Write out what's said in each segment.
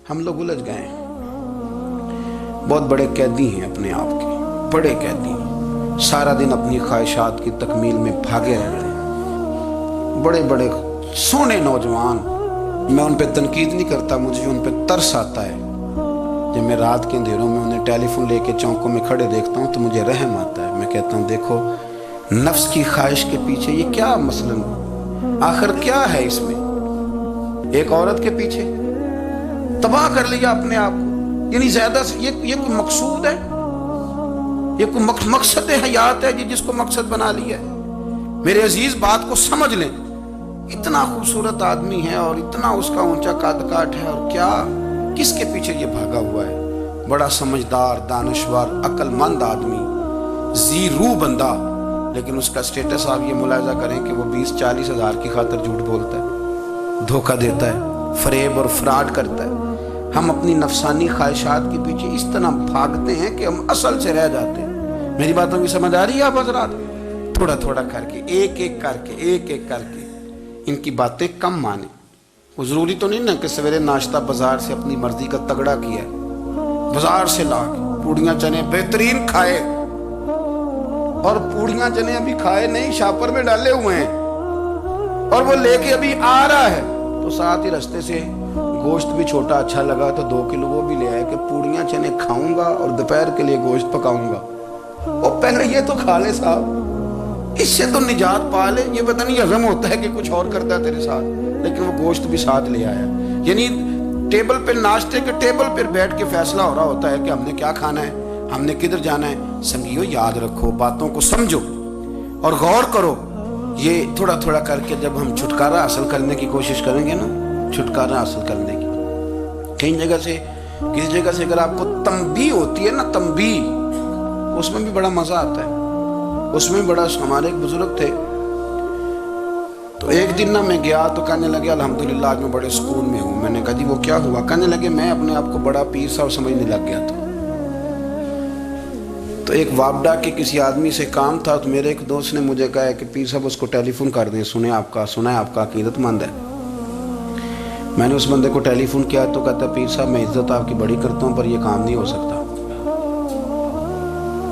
ہم لوگ الجھ گئے ہیں، بہت بڑے قیدی ہیں اپنے آپ کے، بڑے قیدی، سارا دن اپنی خواہشات کی تکمیل میں بھاگے رہتے ہیں، بڑے بڑے سونے نوجوان۔ میں ان پہ تنقید نہیں کرتا، مجھے ان پہ ترس آتا ہے۔ جب میں رات کے اندھیروں میں انہیں ٹیلی فون لے کے چوکوں میں کھڑے دیکھتا ہوں تو مجھے رحم آتا ہے۔ میں کہتا ہوں دیکھو نفس کی خواہش کے پیچھے یہ کیا مثلاً آخر کیا ہے اس میں؟ ایک عورت کے پیچھے تباہ کر لیا اپنے آپ کو، یعنی زیادہ سے یہ کوئی مقصود ہے؟ یہ کوئی مقصد حیات ہے جس کو مقصد بنا لیا ہے؟ میرے عزیز بات کو سمجھ لیں، اتنا خوبصورت آدمی ہے اور اتنا اس کا اونچا قد کاٹ ہے، اور کیا کس کے پیچھے یہ بھاگا ہوا ہے؟ بڑا سمجھدار، دانشور، عقل مند آدمی، ذی روح بندہ، لیکن اس کا سٹیٹس آپ یہ ملاحظہ کریں کہ وہ 20-40 ہزار کی خاطر جھوٹ بولتا ہے، دھوکہ دیتا ہے، فریب اور فراڈ کرتا ہے۔ ہم اپنی نفسانی خواہشات کے پیچھے اس طرح بھاگتے ہیں کہ ہم اصل سے رہ جاتے ہیں۔ میری باتوں کی سمجھ آ رہی ہے آپ حضرات؟ تھوڑا تھوڑا کر کے، ایک ایک کر کے ان کی باتیں کم مانیں۔ وہ ضروری تو نہیں نا کہ سویرے ناشتہ بازار سے اپنی مرضی کا تگڑا کیا ہے، بازار سے لا کے پوڑیاں چنے بہترین کھائے، اور پوڑیاں چنے ابھی کھائے نہیں، شاپر میں ڈالے ہوئے ہیں، اور وہ لے کے ابھی آ رہا ہے تو ساتھ ہی رستے سے گوشت بھی چھوٹا اچھا لگا تو 2 کلو وہ بھی لے آئے کہ پوڑیاں چنے کھاؤں گا اور دوپہر کے لیے گوشت پکاؤں گا۔ اور پہلے یہ تو کھا لے صاحب، اس سے تو نجات پا لے۔ یہ پتہ نہیں ہضم ہوتا ہے کہ کچھ اور کرتا ہے تیرے ساتھ، لیکن وہ گوشت بھی ساتھ لے آیا۔ یعنی ٹیبل پہ، ناشتے کے ٹیبل پہ بیٹھ کے فیصلہ ہو رہا ہوتا ہے کہ ہم نے کیا کھانا ہے، ہم نے کدھر جانا ہے۔ سنگیو یاد رکھو، باتوں کو سمجھو اور غور کرو۔ یہ تھوڑا تھوڑا کر کے جب ہم چھٹکارا حاصل کرنے کی کوشش کریں گے نا، چھٹکارا حاصل کرنے کی، کئی جگہ سے، کسی جگہ سے اگر آپ کو تنبیہ ہوتی ہے نا، تنبیہ، اس میں بھی بڑا مزہ آتا ہے۔ اس میں بڑا، ہمارے ایک بزرگ تھے تو ایک دن نا میں گیا تو کہنے لگے الحمدللہ آج میں بڑے سکون میں ہوں۔ میں نے کہا جی وہ کیا ہوا؟ کہنے لگے میں اپنے آپ کو بڑا پیر صاحب سمجھنے لگ گیا تھا۔ تو ایک وابڈا کے کسی آدمی سے کام تھا تو میرے ایک دوست نے مجھے کہا کہ پیر صاحب اس کو ٹیلی فون کر دیں، سنا ہے آپ کا عقیدت مند ہے۔ میں نے اس بندے کو ٹیلی فون کیا تو کہتا پیر صاحب میں عزت آپ کی بڑی کرتا ہوں پر یہ کام نہیں ہو سکتا۔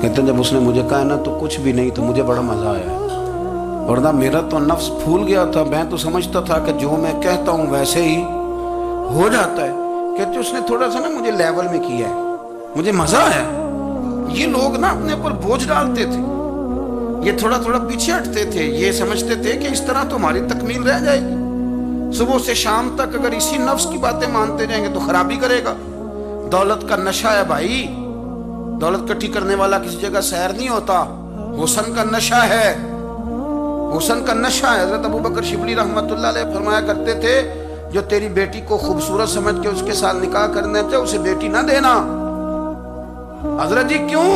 کہتے ہیں جب اس نے مجھے کہا نا تو کچھ بھی نہیں، تو مجھے بڑا مزہ آیا ہے، ورنہ میرا تو نفس پھول گیا تھا۔ میں تو سمجھتا تھا کہ جو میں کہتا ہوں ویسے ہی ہو جاتا ہے۔ کہتے اس نے تھوڑا سا نا مجھے لیول میں کیا ہے، مجھے مزہ آیا۔ یہ لوگ نا اپنے اوپر بوجھ ڈالتے تھے، یہ تھوڑا تھوڑا پیچھے ہٹتے تھے، یہ سمجھتے تھے کہ اس طرح تو ہماری تکمیل رہ جائے گی۔ صبح سے شام تک اگر اسی نفس کی باتیں مانتے جائیں گے تو خرابی کرے گا۔ دولت کا نشہ ہے بھائی، دولت کٹھی کرنے والا کسی جگہ سیر نہیں ہوتا، حسن کا نشہ ہے، حسن کا نشہ ہے۔ حضرت ابوبکر شبلی رحمۃ اللہ علیہ فرمایا کرتے تھے جو تیری بیٹی کو خوبصورت سمجھ کے اس کے ساتھ نکاح کرنا چاہے اسے بیٹی نہ دینا۔ حضرت جی کیوں؟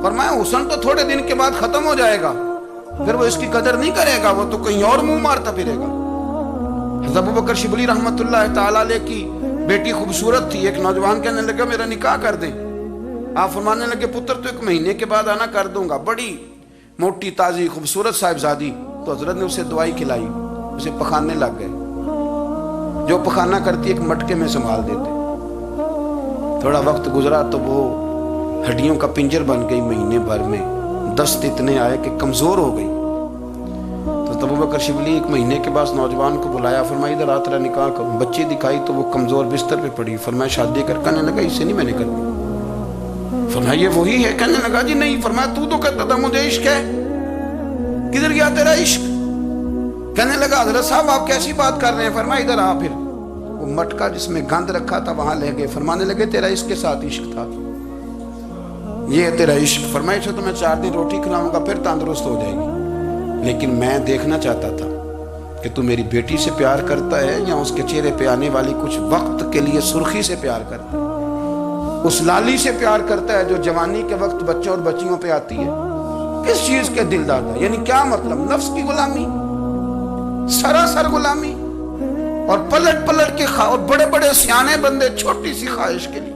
فرمایا حسن تو تھوڑے دن کے بعد ختم ہو جائے گا، پھر وہ اس کی قدر نہیں کرے گا، وہ تو کہیں اور منہ مارتا پھرے گا۔ حضرت ابوبکر شبلی رحمۃ اللہ تعالی علیہ کی بیٹی خوبصورت تھی، ایک نوجوان کہنے لگا میرا نکاح کر دیں۔ آپ فرمانے لگے پتر تو 1 مہینے کے بعد آنا، کر دوں گا۔ بڑی موٹی تازی خوبصورت صاحبزادی، تو حضرت نے اسے دوائی کھلائی، اسے پخانے لگ گئے۔ جو پخانہ کرتی ایک مٹکے میں سنبھال دیتے۔ تھوڑا وقت گزرا تو وہ ہڈیوں کا پنجر بن گئی، مہینے بھر میں دست اتنے آئے کہ کمزور ہو گئی۔ تو ابوبکر شبلی 1 مہینے کے بعد نوجوان کو بلایا، فرمایا ادھر آ تیرا نکاح کروں۔ بچی دکھائی تو وہ کمزور بستر پہ پڑی، فرمایا شادی کر۔ کہنے لگا اس سے نہیں میں نے کرنی۔ فرمایا یہ وہی ہے؟ کہنے لگا جی نہیں۔ فرمایا تو کہتا تھا مجھے عشق ہے، کدھر گیا تیرا عشق؟ کہنے لگا حضرت صاحب آپ کیسی بات کر رہے ہیں؟ فرمایا ادھر آ۔ پھر وہ مٹکا جس میں گند رکھا تھا وہاں لے گئے، فرمانے لگے تیرا اس کے ساتھ عشق تھا، یہ ہے تیرا عشق۔ فرمایا اسے تو میں 4 دن روٹی کھلاؤں گا پھر تندرست ہو جائے گی، لیکن میں دیکھنا چاہتا تھا کہ تو میری بیٹی سے پیار کرتا ہے یا اس کے چہرے پہ آنے والی کچھ وقت کے لیے سرخی سے پیار کرتا ہے، اس لالی سے پیار کرتا ہے جو جوانی کے وقت بچوں اور بچیوں پہ آتی ہے۔ کس چیز کے دل دادا؟ یعنی کیا مطلب؟ نفس کی غلامی، سراسر غلامی، اور پلٹ پلٹ کے اور بڑے بڑے سیانے بندے چھوٹی سی خواہش کے لیے،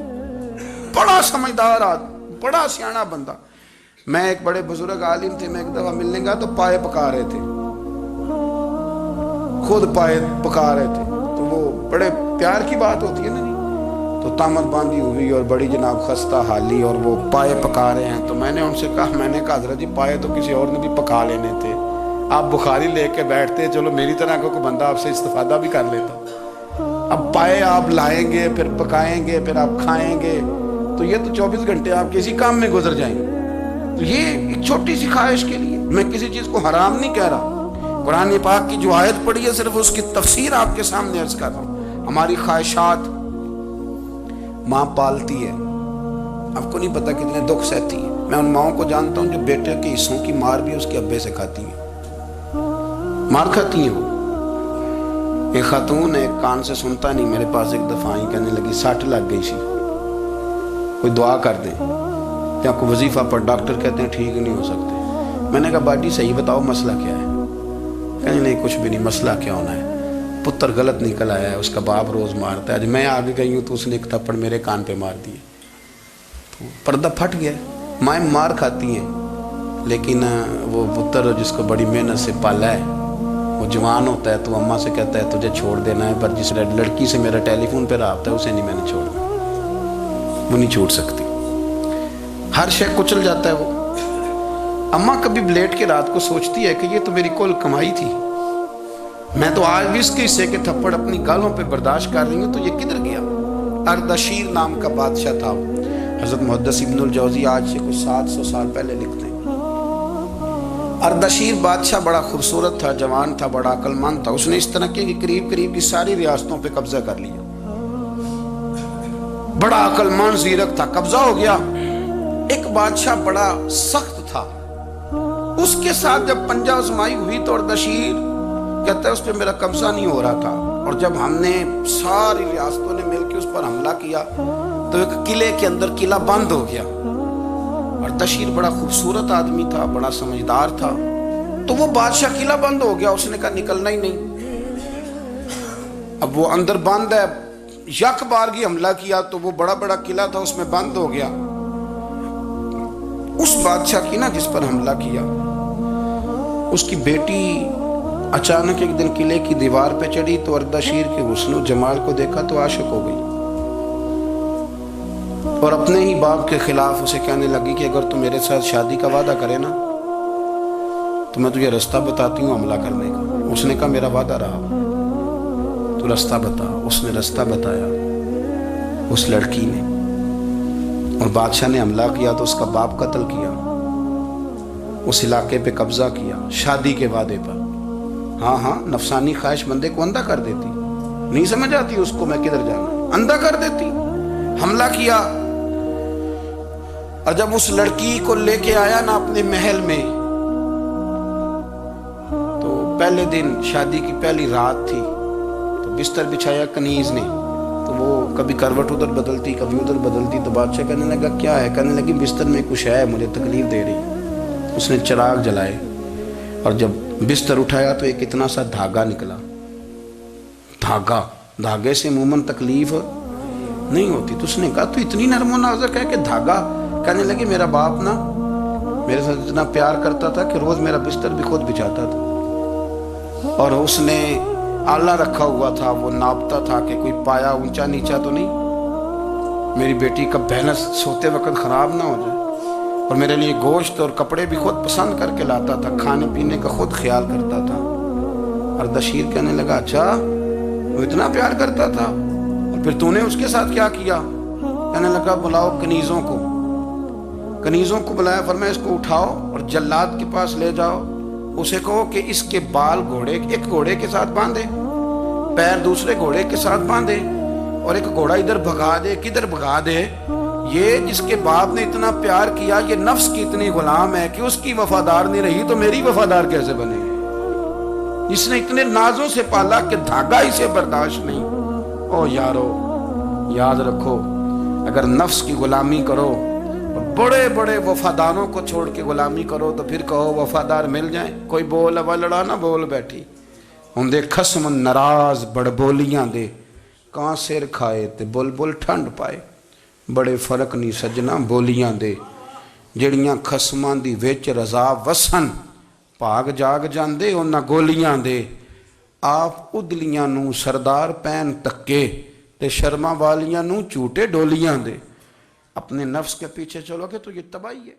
بڑا سمجھدار آدمی، بڑا سیانا بندہ۔ میں ایک بڑے بزرگ عالم تھے، میں ایک دفعہ ملنے گا تو پائے پکا رہے تھے، خود پائے پکا رہے تھے، تو وہ بڑے پیار کی بات ہوتی ہے نا، تو تامت باندھی ہوئی اور بڑی جناب خستہ حالی، اور وہ پائے پکا رہے ہیں۔ تو میں نے ان سے کہا، میں نے کہا حضرت جی پائے تو کسی اور نے بھی پکا لینے تھے، آپ بخاری لے کے بیٹھتے، چلو میری طرح کا کوئی بندہ آپ سے استفادہ بھی کر لیتا۔ اب پائے آپ لائیں گے، پھر پکائیں گے، پھر آپ کھائیں گے، تو یہ تو 24 گھنٹے آپ کسی کام میں گزر جائیں گے۔ تو یہ ایک چھوٹی سی خواہش کے لیے، میں کسی چیز کو حرام نہیں کہہ رہا، قرآن پاک کی جو آیت پڑھی ہے صرف اس کی تفسیر آپ کے سامنے عرض کر رہا ہوں۔ ہماری خواہشات ماں پالتی ہے، آپ کو نہیں پتا کتنے دکھ سہتی ہے۔ میں ان ماؤں کو جانتا ہوں جو بیٹے کے حصوں کی مار بھی اس کے ابے سے کھاتی ہیں، مار کھاتی ہیں وہ۔ ایک خاتون ایک کان سے سنتا نہیں، میرے پاس ایک دفعہ آئی، کہنے لگی سٹ لگ گئی سی، کوئی دعا کر دیں یا کوئی وظیفہ پڑھ، ڈاکٹر کہتے ہیں ٹھیک نہیں ہو سکتے۔ میں نے کہا باجی صحیح بتاؤ مسئلہ کیا ہے؟ کہنے نہیں کچھ بھی نہیں، مسئلہ کیا ہونا ہے، پتر غلط نکل آیا ہے، اس کا باپ روز مارتا ہے، آج میں آگے گئی ہوں تو اس نے ایک تھپڑ میرے کان پہ مار دیے، تو پردہ پھٹ گیا۔ مائیں مار کھاتی ہیں، لیکن وہ پتر جس کو بڑی محنت سے پالا ہے، وہ جوان ہوتا ہے تو اماں سے کہتا ہے تجھے چھوڑ دینا ہے، پر جس لڑکی سے میرا ٹیلی فون پہ رابطہ ہے اسے نہیں میں نے چھوڑنا، وہ نہیں چھوڑ سکتی، ہر شے کچل جاتا ہے وہ۔ اماں کبھی لیٹ کے رات کو سوچتی ہے کہ یہ تو میری کل کمائی تھی، میں تو آج بھی اس کے حصے کے تھپڑ اپنی گالوں پہ برداشت کر رہی ہوں، تو یہ کدھر گیا؟ اردشیر نام کا بادشاہ تھا، حضرت محدث ابن الجوزی آج سے کچھ 700 سال پہلے لکھتے ہیں۔ اردشیر بادشاہ بڑا خوبصورت تھا، جوان تھا، بڑا عقل مند تھا، اس نے اس طرح کی قریب کی ساری ریاستوں پہ قبضہ کر لیا، بڑا عقل مند زیرک تھا، قبضہ ہو گیا۔ ایک بادشاہ بڑا سخت تھا، اس کے ساتھ جب پنجہ آزمائی ہوئی تو اردشیر کہتا ہے اس پہ میرا قبضہ نہیں ہو رہا تھا، اور جب ہم نے ساری ریاستوں نے مل کے اس پر حملہ کیا تو ایک قلعے کے اندر قلعہ بند ہو گیا۔ اردشیر بڑا خوبصورت آدمی تھا، بڑا سمجھدار تھا، تو وہ بادشاہ قلعہ بند ہو گیا، اس نے کہا نکلنا ہی نہیں، اب وہ اندر بند ہے، یک بارگی حملہ کیا تو وہ بڑا قلعہ تھا اس میں بند ہو گیا۔ اس بادشاہ کی نا جس پر حملہ کیا، اس کی بیٹی اچانک ایک دن قلعے کی دیوار پہ چڑھی تو اردشیر کے حسن و جمال کو دیکھا تو عاشق ہو گئی، اور اپنے ہی باپ کے خلاف اسے کہنے لگی کہ اگر تو میرے ساتھ شادی کا وعدہ کرے نا تو میں تجھے رستہ بتاتی ہوں حملہ کرنے کا۔ اس نے کہا میرا وعدہ رہا، تو رستہ بتا۔ اس نے رستہ بتایا اس لڑکی نے، اور بادشاہ نے حملہ کیا تو اس کا باپ قتل کیا، اس علاقے پہ قبضہ کیا شادی کے وعدے پر۔ ہاں نفسانی خواہش بندے کو اندھا کر دیتی، نہیں سمجھ آتی اس کو میں کدھر جانا، اندھا کر دیتی۔ حملہ کیا، اور جب اس لڑکی کو لے کے آیا نا اپنے محل میں، تو پہلے دن شادی کی پہلی رات تھی، تو بستر بچھایا کنیز نے، تو وہ کبھی کروٹ ادھر بدلتی کبھی ادھر بدلتی، تو بادشاہ کہنے لگا کیا ہے؟ کہنے لگی بستر میں کچھ ہے، مجھے تکلیف دے رہی۔ اس نے چراغ جلائے، اور جب بستر اٹھایا تو ایک اتنا سا دھاگا نکلا۔ دھاگے سے عموماً تکلیف نہیں ہوتی، تو اس نے کہا تو اتنی نرم و نازک ہے کہ دھاگا؟ کہنے لگی میرا باپ نا میرے ساتھ اتنا پیار کرتا تھا کہ روز میرا بستر بھی خود بچھاتا تھا، اور اس نے آلہ رکھا ہوا تھا، وہ ناپتا تھا کہ کوئی پایا اونچا نیچا تو نہیں، میری بیٹی کا بیلنس سوتے وقت خراب نہ ہو جائے، اور میرے لیے گوشت اور کپڑے بھی خود پسند کر کے لاتا تھا، کھانے پینے کا خود خیال کرتا تھا۔ اردشیر کہنے لگا اچھا وہ اتنا پیار کرتا تھا، اور پھر تو نے اس کے ساتھ کیا کیا؟ کہنے لگا بلاؤ کنیزوں کو بلایا، فرمایا اس کو اٹھاؤ اور جلاد کے پاس لے جاؤ، اسے کہو کہ اس کے بال ایک گھوڑے کے ساتھ باندھے، پیر دوسرے گھوڑے کے ساتھ باندھے، اور ایک گھوڑا ادھر بھگا دے، کدھر بھگا دے، یہ جس کے باپ نے اتنا پیار کیا، یہ نفس کی اتنی غلام ہے کہ اس کی وفادار نہیں رہی تو میری وفادار کیسے بنے گی؟ اس نے اتنے نازوں سے پالا کہ دھاگا اسے برداشت نہیں۔ او یارو یاد رکھو، اگر نفس کی غلامی کرو، بڑے بڑے وفاداروں کو چھوڑ کے غلامی کرو، تو پھر کہو وفادار مل جائیں، کوئی بول اب لڑا نہ بول بیٹھی ہوں دے خسم ناراض بڑ بولیاں دے، کہاں سر کھائے تے بلبل ٹھنڈ پائے، بڑے فرق نہیں سجنا بولیاں دے، جڑیاں خسماں دی وچ رضا وسن، بھاگ جاگ جاندے انہاں گولیاں دے، آپ ادلیاں نو سردار پین تکے، تے شرما والیاں نو جھوٹے ڈولیاں دے، اپنے نفس کے پیچھے چلو گے تو یہ تباہی ہے۔